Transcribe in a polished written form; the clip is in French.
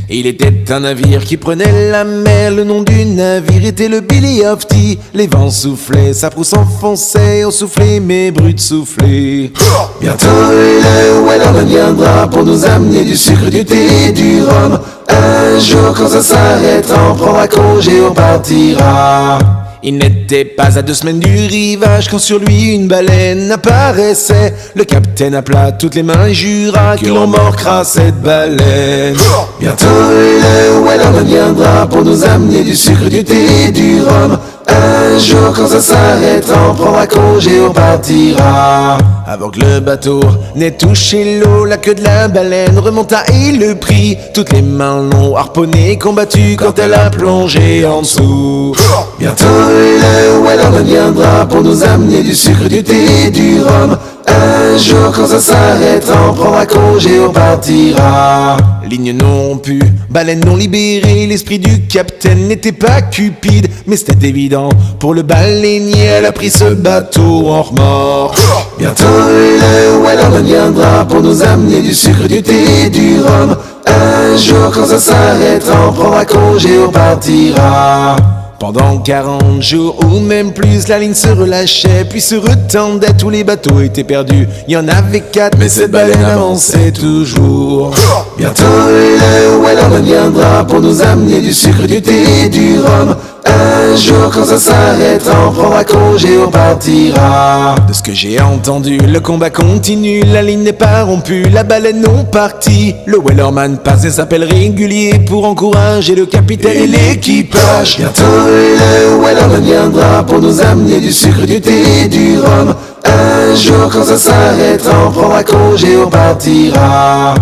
Il était un navire qui prenait la mer. Le nom du navire était le Billy of Tea. Les vents soufflaient, sa proue s'enfonçait. On soufflait, mais brut soufflait. Bientôt le Wellerman viendra pour nous amener du sucre, du thé et du rhum. Un jour quand ça s'arrêtera, on prendra congé, on partira. Il n'était pas à 2 semaines du rivage quand sur lui une baleine apparaissait. Le capitaine appela toutes les mains et jura qu'il remorquera cette baleine. Bientôt le Wellerman viendra pour nous amener du sucre, du thé et du rhum. Un jour quand ça s'arrêtera, on prendra congé, on partira. Avant que le bateau n'ait touché l'eau, la queue de la baleine remonta et le prit. Toutes les mains l'ont harponné et combattu quand elle a plongé en dessous. Bientôt le Wellerman viendra pour nous amener du sucre, du thé et du rhum. Un jour quand ça s'arrêtera, on prendra congé, on partira. Ligne non rompue, baleine non libérée. L'esprit du capitaine n'était pas cupide, mais c'était évident pour le baleinier. Elle a pris ce bateau en remorque. Bientôt le Wellerman viendra pour nous amener du sucre, du thé et du rhum. Un jour quand ça s'arrêtera, on prendra congé, on partira. Pendant 40 jours ou même plus, la ligne se relâchait puis se retendait. Tous les bateaux étaient perdus, il y en avait 4, mais cette baleine avançait toujours. Bientôt le Wellerman viendra pour nous amener du sucre, du thé et du rhum. Un jour quand ça s'arrêtera, on prendra congé, on partira. De ce que j'ai entendu, le combat continue. La ligne n'est pas rompue, la baleine non partie. Le Wellerman passe et s'appelle régulier pour encourager le capitaine et l'équipage. Bientôt le Wellerman viendra pour nous amener du sucre, du thé et du rhum. Un jour quand ça s'arrêtera, on prendra congé, on partira.